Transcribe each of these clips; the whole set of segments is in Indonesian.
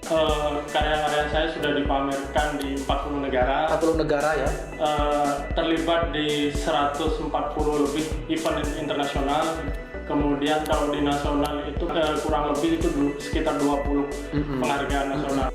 Karya-karya saya sudah dipamerkan di 40 negara. 40 negara ya. Terlibat di 140 lebih event internasional. Kemudian kalau di nasional itu kurang lebih itu sekitar 20 penghargaan nasional.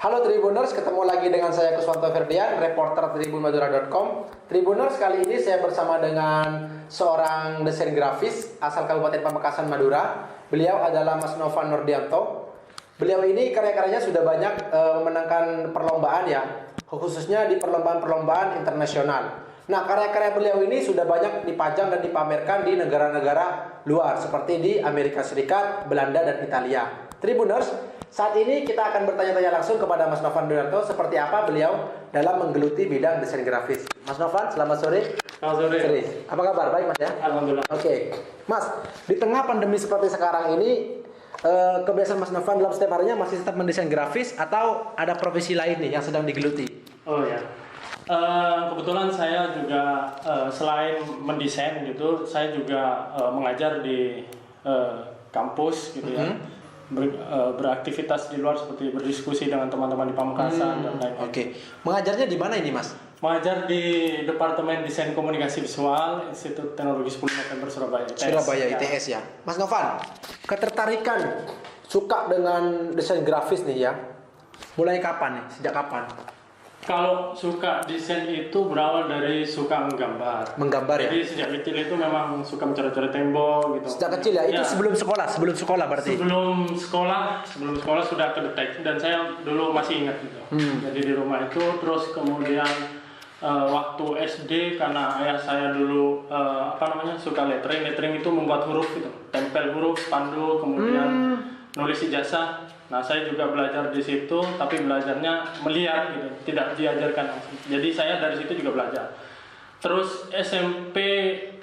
Halo Tribuners, ketemu lagi dengan saya Kuswanto Ferdian, reporter tribunmadura.com. Tribuners, kali ini saya bersama dengan seorang desain grafis asal Kabupaten Pamekasan, Madura. Beliau adalah Mas Novan Nurdianto. Beliau ini karya-karyanya sudah banyak memenangkan perlombaan ya, khususnya di perlombaan-perlombaan internasional. Nah, karya-karya beliau ini sudah banyak dipajang dan dipamerkan di negara-negara luar seperti di Amerika Serikat, Belanda, dan Italia. Tribuners, saat ini kita akan bertanya-tanya langsung kepada Mas Novan Nurdianto seperti apa beliau dalam menggeluti bidang desain grafis. Mas Novan, selamat sore. Selamat sore. Apa kabar? Baik Mas ya? Alhamdulillah. Oke. Mas, di tengah pandemi seperti sekarang ini, kebiasaan Mas Novan dalam setiap harinya masih tetap mendesain grafis atau ada profesi lain nih yang sedang digeluti? Oh ya. Kebetulan saya juga selain mendesain gitu, saya juga mengajar di kampus gitu ya. Beraktivitas di luar seperti berdiskusi dengan teman-teman di Pamekasan dan lain-lain. Oke. Mengajarnya di mana ini, Mas? Mengajar di Departemen Desain Komunikasi Visual Institut Teknologi 10 November Surabaya ITS. Surabaya ITS ya. Mas Novan, ketertarikan suka dengan desain grafis nih ya. Mulai kapan nih? Sejak kapan? Kalau suka desain itu berawal dari suka menggambar. Menggambar ya? Jadi sejak kecil itu memang suka mencoret-coret tembok gitu. Sejak kecil ya? Itu sebelum sekolah berarti? Sebelum sekolah sudah kedetek dan saya dulu masih ingat gitu. Jadi di rumah itu terus kemudian waktu SD karena ayah saya dulu suka lettering itu membuat huruf gitu. Tempel huruf, pandu, kemudian nulis ijazah. Nah, saya juga belajar di situ, tapi belajarnya melihat gitu, tidak diajarkan langsung. Jadi saya dari situ juga belajar. Terus SMP,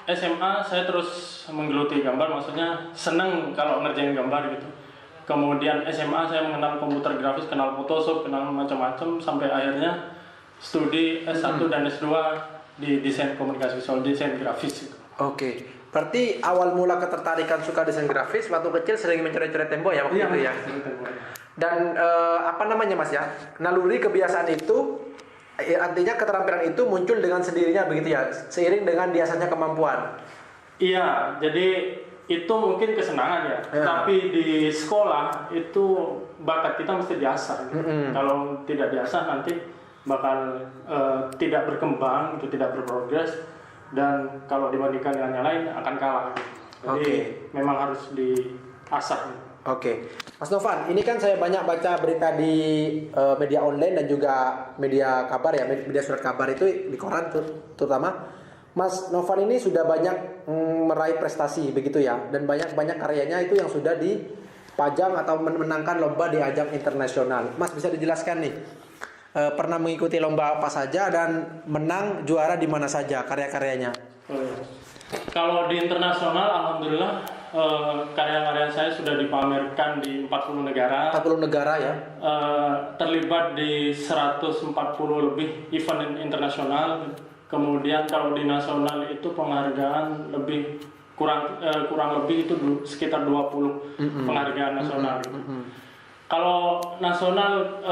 SMA saya terus menggeluti gambar, maksudnya senang kalau ngerjain gambar gitu. Kemudian SMA saya mengenal komputer grafis, kenal Photoshop, kenal macam-macam sampai akhirnya studi S1 dan S2 di desain komunikasi visual, desain grafis gitu. Oke. Berarti awal mula ketertarikan suka desain grafis waktu kecil sering mencoret-coret tembok ya waktu itu ya. Dan Mas ya, naluri kebiasaan itu artinya keterampilan itu muncul dengan sendirinya begitu ya, seiring dengan biasanya kemampuan. Iya, jadi itu mungkin kesenangan ya. Tapi di sekolah itu bakat kita mesti diasah. Kalau tidak diasah nanti bakal tidak berkembang, itu tidak berprogres. Dan kalau dibandingkan dengan yang lain akan kalah. Jadi memang harus diasah. Oke. Mas Novan, ini kan saya banyak baca berita di media online dan juga media kabar ya, media surat kabar itu di koran terutama. Mas Novan ini sudah banyak meraih prestasi begitu ya, dan banyak karyanya itu yang sudah dipajang atau memenangkan lomba di ajang internasional. Mas bisa dijelaskan nih? Pernah mengikuti lomba apa saja dan menang juara di mana saja karya-karyanya? Kalau di internasional, alhamdulillah karya-karya saya sudah dipamerkan di 40 negara. 40 negara ya? Terlibat di 140 lebih event internasional. Kemudian kalau di nasional itu penghargaan kurang lebih itu sekitar 20 penghargaan nasional. Kalau nasional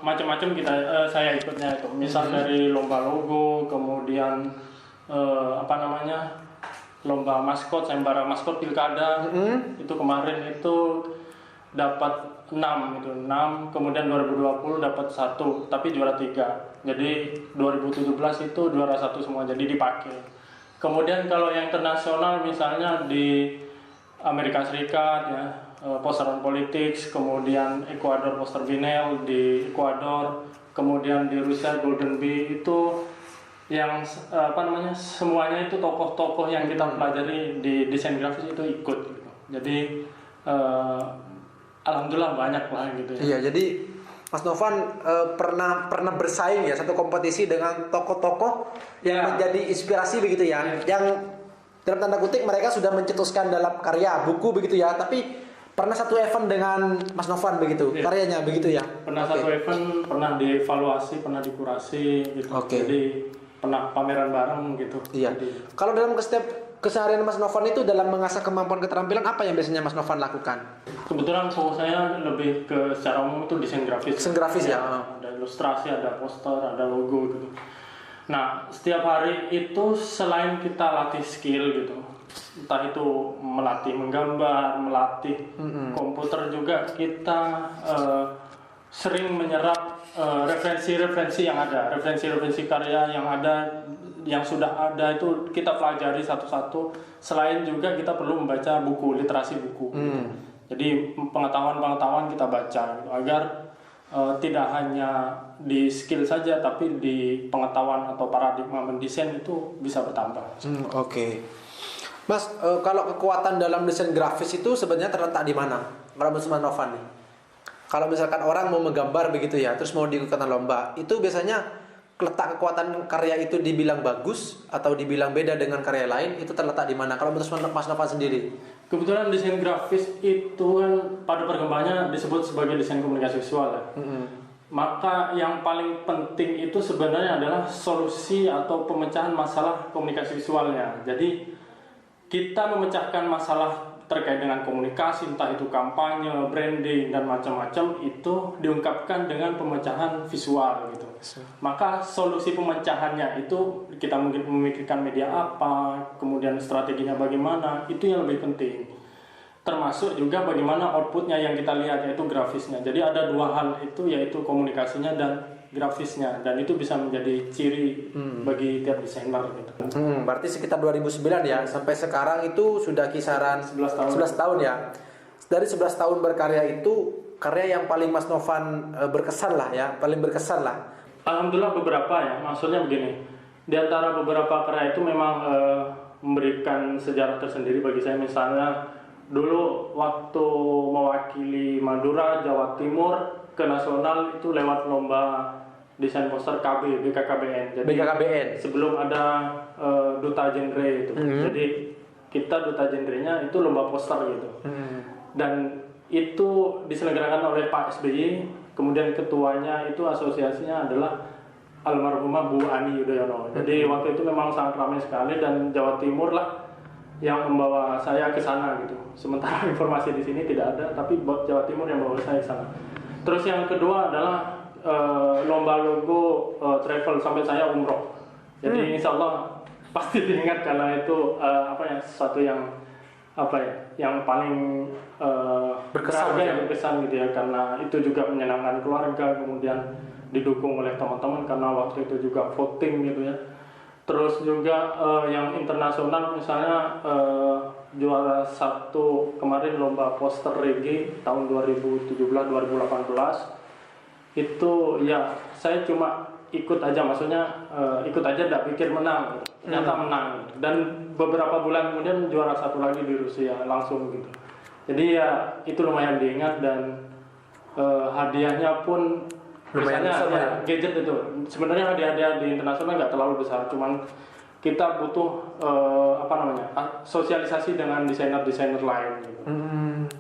macam-macam saya ikutnya itu, misal dari lomba logo, kemudian lomba maskot, sayembara maskot pilkada, itu kemarin itu dapat 6 gitu, 6, kemudian 2020 dapat 1, tapi juara 3. Jadi 2017 itu juara 1 semua, jadi dipakai. Kemudian kalau yang internasional misalnya di Amerika Serikat ya, Poster on Politics, kemudian Ekuador Poster Vinyl di Ekuador, kemudian di Rusia Golden Bee, itu yang semuanya itu tokoh-tokoh yang kita pelajari di desain grafis itu ikut gitu. Jadi alhamdulillah banyak lah gitu ya. Iya, jadi Mas Novan pernah bersaing ya satu kompetisi dengan tokoh-tokoh yang menjadi inspirasi begitu ya, yang dalam tanda kutip mereka sudah mencetuskan dalam karya buku begitu ya, tapi pernah satu event dengan Mas Novan begitu, karyanya begitu ya? Pernah satu event, pernah dievaluasi, pernah dikurasi gitu. Jadi pernah pameran bareng gitu. Iya. Kalau dalam setiap keseharian Mas Novan itu dalam mengasah kemampuan keterampilan apa yang biasanya Mas Novan lakukan? Kebetulan fokus saya lebih ke secara umum itu desain grafis. Desain grafis ya. Ada ilustrasi, ada poster, ada logo gitu. Nah, setiap hari itu selain kita latih skill gitu, entah itu melatih menggambar, melatih komputer juga, kita sering menyerap referensi-referensi yang ada, referensi-referensi karya yang ada, yang sudah ada itu kita pelajari satu-satu. Selain juga kita perlu membaca buku, literasi buku. Gitu. Jadi pengetahuan-pengetahuan kita baca gitu, agar tidak hanya di skill saja, tapi di pengetahuan atau paradigma mendesain itu bisa bertambah. Oke. Mas, kalau kekuatan dalam desain grafis itu sebenarnya terletak di mana? Kalau Mas Novan nih, kalau misalkan orang mau menggambar begitu ya, terus mau diikutkan lomba, itu biasanya letak kekuatan karya itu dibilang bagus atau dibilang beda dengan karya lain, itu terletak di mana? Kalau menurut Mas Novan sendiri? Kebetulan desain grafis itu kan pada perkembangannya disebut sebagai desain komunikasi visual ya. Maka yang paling penting itu sebenarnya adalah solusi atau pemecahan masalah komunikasi visualnya. Jadi kita memecahkan masalah terkait dengan komunikasi, entah itu kampanye, branding, dan macam-macam, itu diungkapkan dengan pemecahan visual gitu. Maka solusi pemecahannya itu kita mungkin memikirkan media apa, kemudian strateginya bagaimana, itu yang lebih penting. Termasuk juga bagaimana outputnya yang kita lihat, yaitu grafisnya. Jadi ada dua hal itu, yaitu komunikasinya dan grafisnya, dan itu bisa menjadi ciri bagi tiap desainer gitu. Berarti sekitar 2009 ya, sampai sekarang itu sudah kisaran 11 tahun ya. Dari 11 tahun berkarya itu, karya yang paling Mas Novan berkesan lah ya, paling berkesan lah. Alhamdulillah beberapa ya, maksudnya begini, di antara beberapa karya itu memang memberikan sejarah tersendiri bagi saya. Misalnya dulu waktu mewakili Madura, Jawa Timur ke nasional itu lewat lomba desain poster BKKBN. Jadi BKKBN sebelum ada duta genre itu. Jadi kita duta genrenya itu lomba poster gitu. Dan itu diselenggarakan oleh Pak SBY. Kemudian ketuanya itu asosiasinya adalah almarhumah Bu Ani Yudhoyono. Jadi waktu itu memang sangat ramai sekali, dan Jawa Timur lah yang membawa saya ke sana gitu. Sementara informasi di sini tidak ada, tapi Jawa Timur yang membawa saya ke sana. Terus yang kedua adalah lomba logo travel, sampai saya umroh. Jadi insya Allah pasti diingat, karena itu sesuatu yang yang paling berkesan gitu ya, karena itu juga menyenangkan keluarga, kemudian didukung oleh teman-teman karena waktu itu juga voting gitu ya. Terus juga yang internasional, misalnya juara satu kemarin lomba poster reggae tahun 2017-2018 itu ya saya cuma ikut aja, maksudnya ikut aja, tidak pikir menang, ternyata menang. Dan beberapa bulan kemudian juara satu lagi di Rusia langsung gitu. Jadi ya itu lumayan diingat, dan hadiahnya pun lumayan besar ya. Gadget itu sebenarnya hadiah-hadiah di internasional nggak terlalu besar, cuman kita butuh sosialisasi dengan desainer-desainer lain gitu.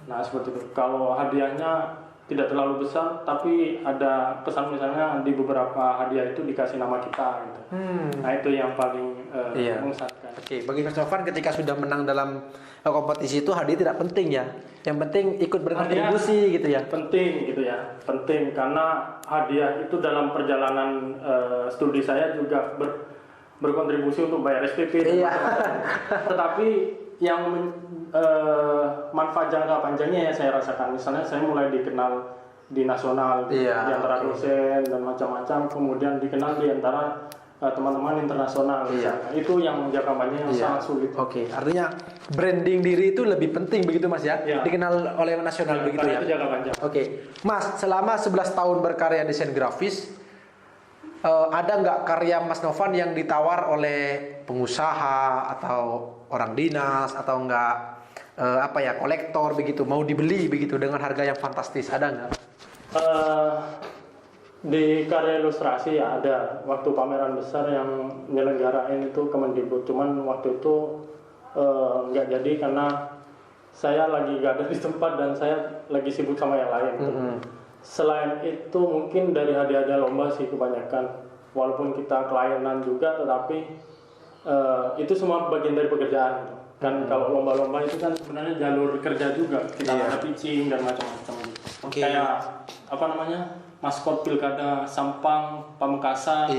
Nah seperti itu. Kalau hadiahnya tidak terlalu besar, tapi ada kesan, misalnya di beberapa hadiah itu dikasih nama kita gitu. Nah itu yang paling mengesankan. Oke, bagi Mas Novan ketika sudah menang dalam kompetisi itu hadiah tidak penting ya. Yang penting ikut berkontribusi gitu ya. Penting gitu ya. Penting karena hadiah itu dalam perjalanan studi saya juga berkontribusi untuk bayar SPP. Tetapi yang manfaat jangka panjangnya ya saya rasakan. Misalnya saya mulai dikenal di nasional di antara dosen dan macam-macam, kemudian dikenal di antara teman-teman internasional. Itu yang jangka panjang yang sangat sulit. Artinya branding diri itu lebih penting begitu Mas ya? Dikenal oleh nasional begitu ya? Itu jangka panjang. Mas, selama 11 tahun berkarya desain grafis, ada nggak karya Mas Novan yang ditawar oleh pengusaha atau orang dinas atau enggak kolektor begitu, mau dibeli begitu dengan harga yang fantastis, ada nggak? Di karya ilustrasi ya ada, waktu pameran besar yang menyelenggarain itu Kemendikbud, cuman waktu itu nggak jadi karena saya lagi gak ada di tempat dan saya lagi sibuk sama yang lain. Selain itu mungkin dari hadiah-hadiah lomba sih kebanyakan, walaupun kita klienan juga, tetapi itu semua bagian dari pekerjaan gitu. Kan kalau lomba-lomba itu kan sebenarnya jalur kerja juga, kita ada pitching dan macam-macam gitu. Kayak apa namanya, maskot pilkada Sampang, Pamekasan,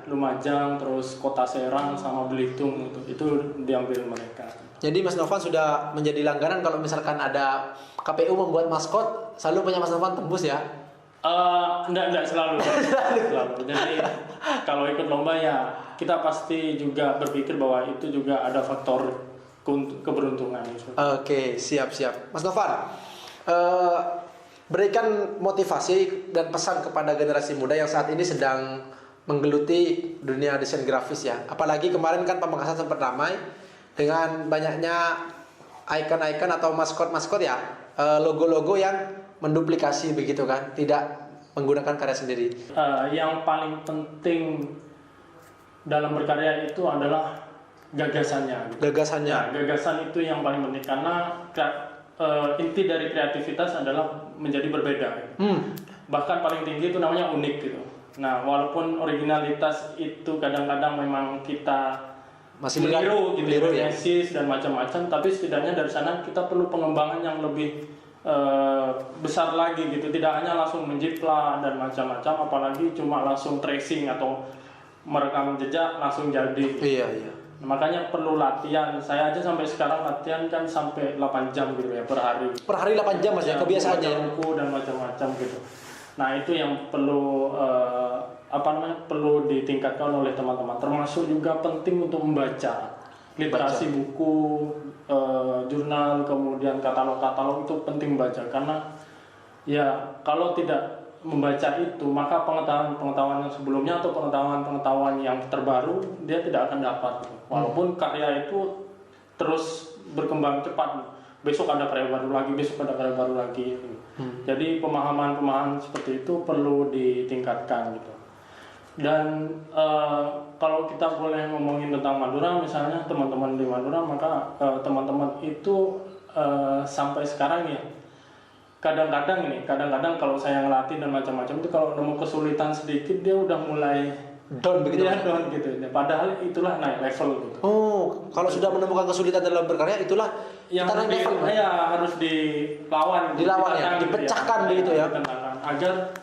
Lumajang, terus Kota Serang sama Belitung itu diambil mereka. Jadi Mas Novan sudah menjadi langganan kalau misalkan ada KPU membuat maskot, selalu punya Mas Novan tembus ya? Enggak selalu. Jadi kalau ikut lomba ya kita pasti juga berpikir bahwa itu juga ada faktor keberuntungan. Oke, siap. Mas Novan, berikan motivasi dan pesan kepada generasi muda yang saat ini sedang menggeluti dunia desain grafis ya. Apalagi kemarin kan Pamekasan sempat ramai dengan banyaknya icon-icon atau maskot-maskot ya, logo-logo yang menduplikasi begitu kan, tidak menggunakan karya sendiri. Yang paling penting dalam berkarya itu adalah gagasannya. Gagasannya. Gagasan itu yang paling penting karena inti dari kreativitas adalah menjadi berbeda. Bahkan paling tinggi itu namanya unik gitu. Nah, walaupun originalitas itu kadang-kadang memang kita masih meniru gitu, ya, dan macam-macam, tapi setidaknya dari sana kita perlu pengembangan yang lebih besar lagi gitu, tidak hanya langsung menjiplak dan macam-macam, apalagi cuma langsung tracing atau merekam jejak langsung jadi. Iya. Makanya perlu latihan. Saya aja sampai sekarang latihan kan sampai 8 jam gitu ya per hari. Per hari 8 jam Mas ya, kebiasaannya. Buku dan macam-macam gitu. Nah, itu yang perlu perlu ditingkatkan oleh teman-teman. Termasuk juga penting untuk membaca. Literasi buku, jurnal, kemudian katalog-katalog itu penting baca, karena ya kalau tidak membaca itu maka pengetahuan yang sebelumnya atau pengetahuan yang terbaru dia tidak akan dapat. Walaupun karya itu terus berkembang cepat, besok ada karya baru lagi, Jadi pemahaman seperti itu perlu ditingkatkan gitu. Dan kalau kita boleh ngomongin tentang Madura, misalnya teman-teman di Madura, maka teman-teman itu sampai sekarang ya kadang-kadang kalau saya ngelatih dan macam-macam itu kalau nemu kesulitan sedikit dia udah mulai down begitu. Down gitu. Padahal itulah naik level gitu. Oh, kalau sudah menemukan kesulitan dalam berkarya itulah yang harus dilawan ya, dipecahkan begitu ya. Agar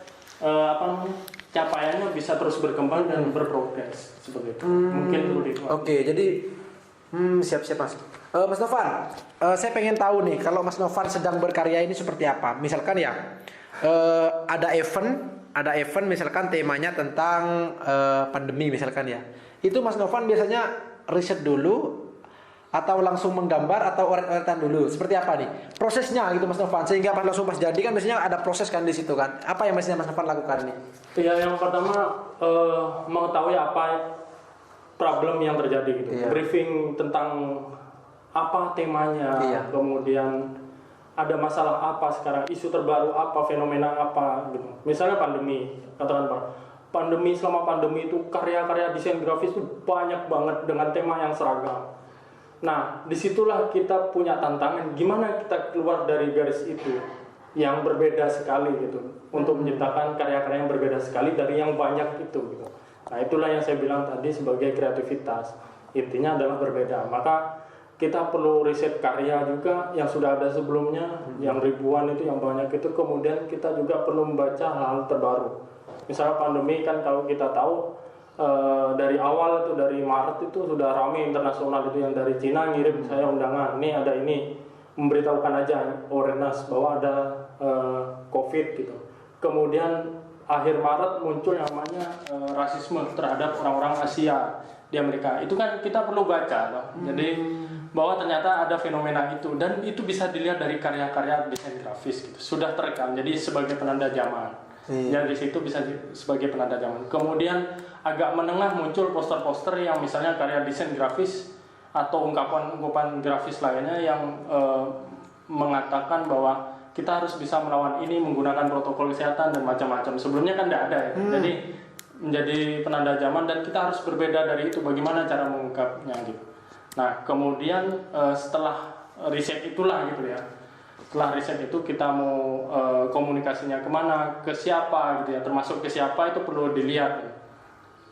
capaiannya bisa terus berkembang dan berprogres seperti itu. Mungkin perlu dikuatkan. Oke, jadi siap-siap Mas. Mas Novan, saya pengen tahu nih kalau Mas Novan sedang berkarya ini seperti apa. Misalkan ya ada event misalkan temanya tentang pandemi misalkan ya. Itu Mas Novan biasanya riset dulu atau langsung menggambar atau oret-oretan dulu? Seperti apa nih prosesnya gitu Mas Novan, sehingga langsung pas jadi kan biasanya ada proses kan di situ kan. Apa yang biasanya Mas Novan lakukan nih? Ya, yang pertama mengetahui apa problem yang terjadi gitu. Briefing tentang apa temanya, kemudian ada masalah apa sekarang, isu terbaru apa, fenomena apa gitu. Misalnya pandemi, katakan Pak, selama pandemi itu karya-karya desain grafis itu banyak banget dengan tema yang seragam. Nah, disitulah kita punya tantangan, gimana kita keluar dari garis itu yang berbeda sekali gitu, untuk menciptakan karya-karya yang berbeda sekali dari yang banyak itu gitu. Nah, itulah yang saya bilang tadi sebagai kreativitas, intinya adalah berbeda. Maka kita perlu riset karya juga yang sudah ada sebelumnya, yang ribuan itu, yang banyak itu. Kemudian kita juga perlu membaca hal-hal terbaru. Misalnya pandemi kan kalau kita tahu dari awal itu, dari Maret itu sudah ramai internasional itu, yang dari Cina ngirim saya undangan, nih ada ini, memberitahukan aja awareness bahwa ada COVID gitu. Kemudian akhir Maret muncul yang namanya rasisme terhadap orang-orang Asia di Amerika. Itu kan kita perlu baca loh. Jadi bahwa ternyata ada fenomena itu, dan itu bisa dilihat dari karya-karya desain grafis gitu. Sudah terekam, jadi sebagai penanda zaman. Dan di situ bisa sebagai penanda zaman. Kemudian agak menengah muncul poster-poster yang misalnya karya desain grafis atau ungkapan-ungkapan grafis lainnya yang mengatakan bahwa kita harus bisa melawan ini menggunakan protokol kesehatan dan macam-macam. Sebelumnya kan tidak ada ya. Jadi menjadi penanda zaman dan kita harus berbeda dari itu. Bagaimana cara mengungkapnya gitu. Nah, kemudian setelah riset itulah gitu ya. Setelah riset itu kita mau komunikasinya kemana, ke siapa gitu ya, termasuk ke siapa itu perlu dilihat.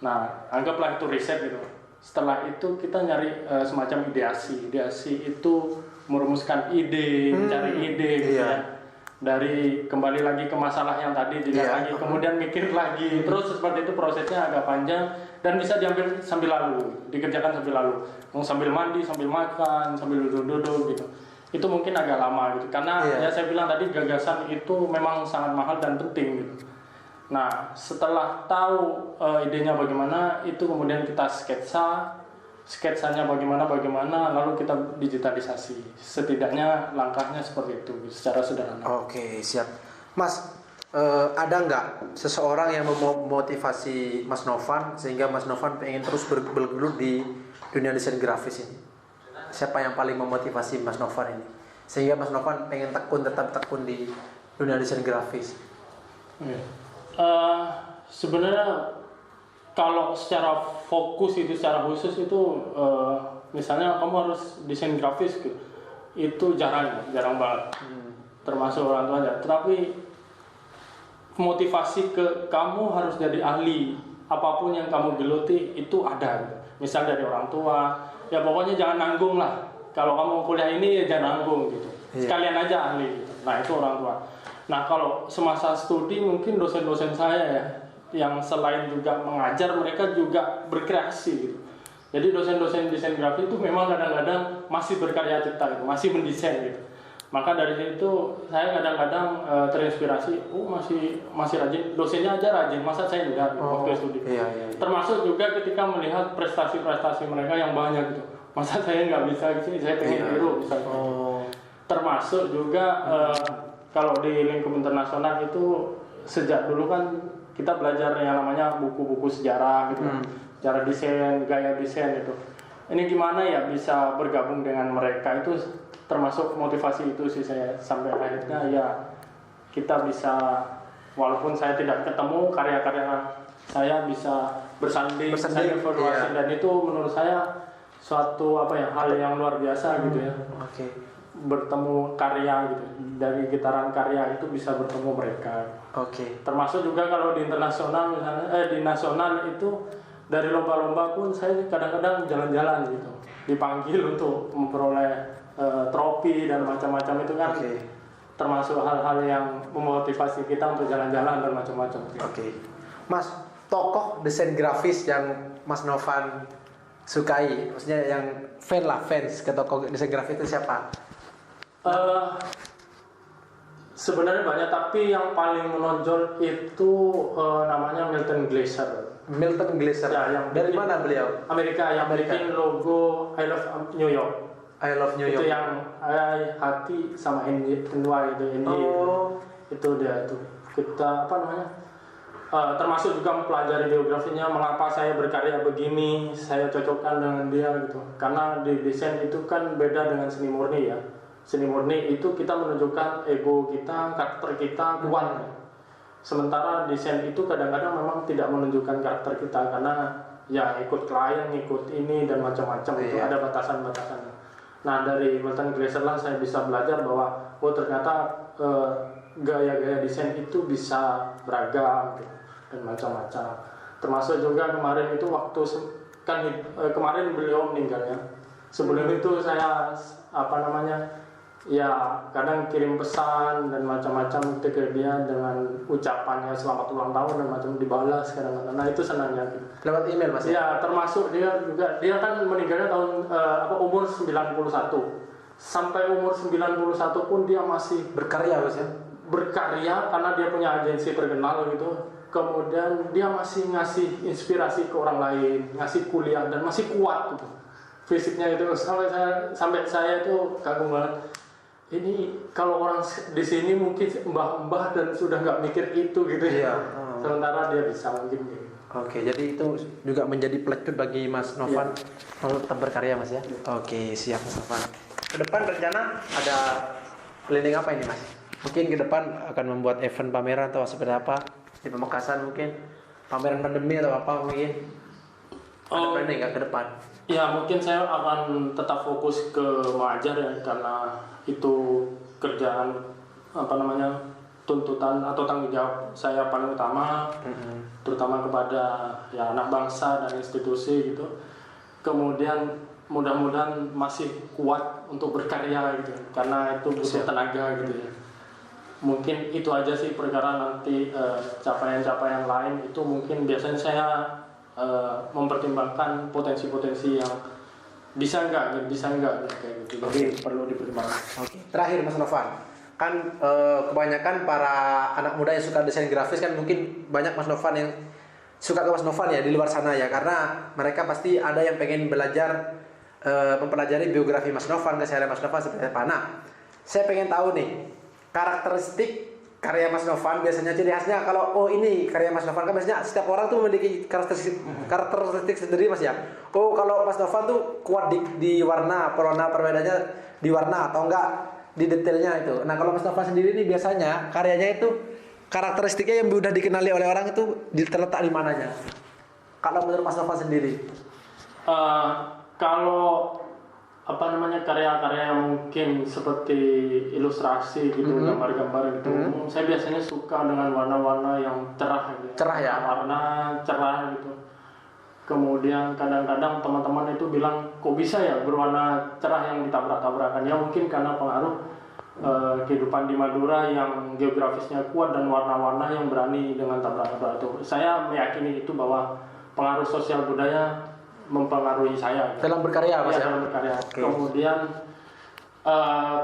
Nah, anggaplah itu riset gitu. Setelah itu kita nyari semacam ideasi. Ideasi itu merumuskan ide, mencari ide gitu ya. Dari kembali lagi ke masalah yang tadi dilihat lagi, kemudian mikir lagi, terus seperti itu prosesnya agak panjang dan bisa diambil sambil lalu, dikerjakan sambil lalu, mau sambil mandi, sambil makan, sambil duduk-duduk gitu. Itu mungkin agak lama gitu, karena ya saya bilang tadi gagasan itu memang sangat mahal dan penting gitu. Nah, setelah tahu idenya bagaimana, itu kemudian kita sketsanya bagaimana, lalu kita digitalisasi. Setidaknya langkahnya seperti itu, secara sederhana. Oke, siap. Mas, ada nggak seseorang yang memotivasi Mas Novan sehingga Mas Novan pengen terus bergelut di dunia desain grafis ini? Siapa yang paling memotivasi Mas Novan ini? Sehingga Mas Novan pengen tetap tekun di dunia desain grafis. Sebenarnya kalau secara fokus itu, secara khusus itu misalnya kamu harus desain grafis gitu, itu jarang banget. Termasuk orang tua aja. Tapi motivasi ke kamu harus jadi ahli apapun yang kamu geluti itu ada gitu. Misal dari orang tua, ya pokoknya jangan nanggung lah. Kalau kamu kuliah ini ya jangan nanggung gitu. Sekalian aja ahli gitu. Nah, itu orang tua. Nah, kalau semasa studi mungkin dosen-dosen saya ya, yang selain juga mengajar, mereka juga berkreasi gitu. Jadi dosen-dosen desain grafis itu memang kadang-kadang masih berkarya cipta gitu, masih mendesain gitu. Maka dari situ saya kadang-kadang terinspirasi, masih rajin, dosennya aja rajin, masa saya enggak gitu, waktu studi. Termasuk juga ketika melihat prestasi-prestasi mereka yang banyak gitu, masa saya nggak bisa gitu, saya pengen tiru misalnya. Termasuk juga kalau di lingkup internasional itu sejak dulu kan kita belajar yang namanya buku-buku sejarah gitu, cara desain, gaya desain itu. Ini gimana ya bisa bergabung dengan mereka, itu termasuk motivasi itu sih saya, sampai akhirnya ya kita bisa, walaupun saya tidak ketemu karya-karya saya bisa bersanding evaluasi, dan itu menurut saya suatu hal yang luar biasa gitu ya. Bertemu karya gitu, dari gitaran karya itu bisa bertemu mereka. Termasuk juga kalau di internasional misalnya, di nasional itu dari lomba-lomba pun saya kadang-kadang jalan-jalan gitu, dipanggil untuk memperoleh trofi dan macam-macam itu kan. Termasuk hal-hal yang memotivasi kita untuk jalan-jalan dan macam-macam. Mas, tokoh desain grafis yang Mas Novan sukai, maksudnya yang fans ke tokoh desain grafis itu siapa? Sebenarnya banyak, tapi yang paling menonjol itu namanya Milton Glaser. Ya, yang dari mana beliau? Amerika, yang bikin logo I Love New York. Itu yang hati sama NY itu itu dia itu. Kita termasuk juga mempelajari biografinya, mengapa saya berkarya begini, saya cocokkan dengan dia gitu. Karena di desain itu kan beda dengan seni murni ya. Seni murni itu kita menunjukkan ego kita, karakter kita kuat. Sementara desain itu kadang-kadang memang tidak menunjukkan karakter kita, karena ya ikut klien, ikut ini dan macam-macam itu ada batasan-batasannya. Nah, dari Milton Glaser lah saya bisa belajar bahwa ternyata gaya-gaya desain itu bisa beragam gitu, dan macam-macam. Termasuk juga kemarin itu waktu kemarin beliau meninggal ya. Sebelum itu saya ya kadang kirim pesan dan macam-macam ke dia dengan ucapannya selamat ulang tahun dan macam dibalas kadang-kadang. Nah, itu senangnya gitu. Lewat email Mas? Ya, termasuk dia kan meninggalnya tahun umur 91. Sampai umur 91 pun dia masih berkarya Mas ya? Berkarya karena dia punya agensi terkenal gitu. Kemudian dia masih ngasih inspirasi ke orang lain, ngasih kuliah dan masih kuat gitu. Fisiknya itu sampai saya itu kagum banget. Ini kalau orang di sini mungkin mbah-mbah dan sudah nggak mikir itu gitu ya. Sementara dia bisa mungkin gitu. Jadi itu juga menjadi pelecut bagi Mas Novan untuk tetap berkarya Mas ya. Siap Mas Novan. Ke depan rencana ada planning apa ini Mas? Mungkin ke depan akan membuat event pameran atau seperti apa di Pamekasan, mungkin pameran pandemi atau apa mungkin? Ada planning nggak ke depan? Ya mungkin saya akan tetap fokus ke mengajar ya, karena itu kerjaan tuntutan atau tanggung jawab saya paling utama, terutama kepada ya anak bangsa dan institusi gitu. Kemudian mudah-mudahan masih kuat untuk berkarya gitu, karena itu butuh tenaga gitu ya. Mungkin itu aja sih perkara nanti capaian-capaian lain itu mungkin biasanya saya mempertimbangkan potensi-potensi yang bisa enggak kayak gitu. Jadi perlu dipertimbangkan. Terakhir Mas Novan, kan kebanyakan para anak muda yang suka desain grafis kan mungkin banyak Mas Novan yang suka ke Mas Novan ya di luar sana ya, karena mereka pasti ada yang pengen belajar mempelajari biografi Mas Novan, keseharian Mas Novan seperti apa. Nah, saya pengen tahu nih karakteristik karya Mas Novan, biasanya ciri khasnya. Kalau ini karya Mas Novan kan biasanya setiap orang tuh memiliki karakteristik sendiri Mas ya. Kalau Mas Novan tuh kuat di warna perbedaannya di warna atau enggak di detailnya itu. Nah, kalau Mas Novan sendiri nih biasanya karyanya itu karakteristiknya yang sudah dikenali oleh orang itu terletak di mananya? Kalau menurut Mas Novan sendiri? Kalau karya-karya yang mungkin seperti ilustrasi gitu, gambar-gambar gitu, saya biasanya suka dengan warna-warna yang cerah gitu. Cerah ya? Warna cerah gitu. Kemudian kadang-kadang teman-teman itu bilang, kok bisa ya berwarna cerah yang ditabrak-tabrakan? Ya mungkin karena pengaruh kehidupan di Madura yang geografisnya kuat dan warna-warna yang berani dengan tabrak-tabrak itu. Saya meyakini itu bahwa pengaruh sosial budaya mempengaruhi saya dalam berkarya Mas ya? Dalam berkarya. Okay. Kemudian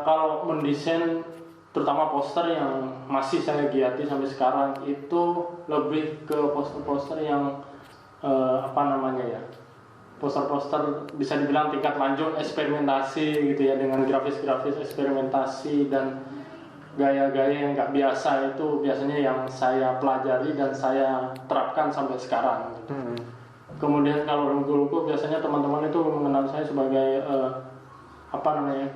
kalau mendesain terutama poster yang masih saya giati sampai sekarang itu lebih ke poster-poster yang poster-poster bisa dibilang tingkat lanjut eksperimentasi gitu ya, dengan grafis-grafis eksperimentasi dan gaya-gaya yang nggak biasa, itu biasanya yang saya pelajari dan saya terapkan sampai sekarang gitu. Kemudian kalau logo-logo biasanya teman-teman itu mengenal saya sebagai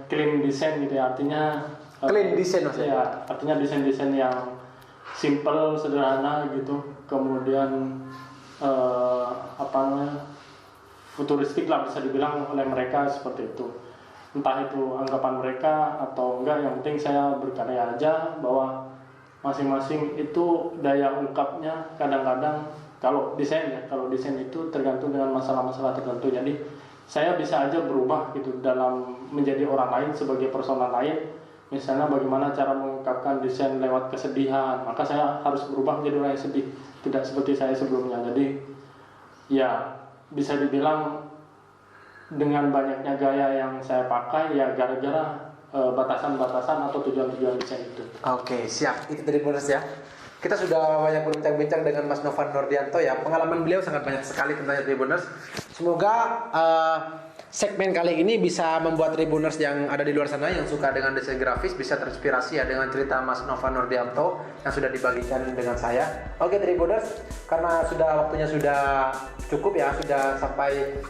clean design gitu ya, artinya clean design Mas ya, artinya desain-desain yang simple, sederhana gitu. Kemudian futuristik lah bisa dibilang oleh mereka seperti itu. Entah itu anggapan mereka atau enggak, yang penting saya berkarya aja, bahwa masing-masing itu daya ungkapnya kadang-kadang. Kalau desain itu tergantung dengan masalah-masalah tertentu. Jadi saya bisa aja berubah gitu dalam menjadi orang lain sebagai persona lain. Misalnya bagaimana cara mengungkapkan desain lewat kesedihan, maka saya harus berubah menjadi orang yang sedih, tidak seperti saya sebelumnya. Jadi ya bisa dibilang dengan banyaknya gaya yang saya pakai ya gara-gara batasan-batasan atau tujuan-tujuan desain itu. Oke, siap. Itu dari bonus ya. Kita sudah banyak berbincang-bincang dengan Mas Novan Nordianto ya. Pengalaman beliau sangat banyak sekali tentang Tribuners. Semoga segmen kali ini bisa membuat Tribuners yang ada di luar sana yang suka dengan desain grafis bisa terinspirasi ya dengan cerita Mas Novan Nordianto yang sudah dibagikan dengan saya. Oke Tribuners, karena waktunya sudah cukup ya, sudah sampai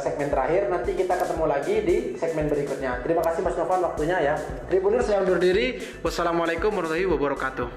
segmen terakhir. Nanti kita ketemu lagi di segmen berikutnya. Terima kasih Mas Novan waktunya ya. Tribuners, saya undur diri. Wassalamualaikum warahmatullahi wabarakatuh.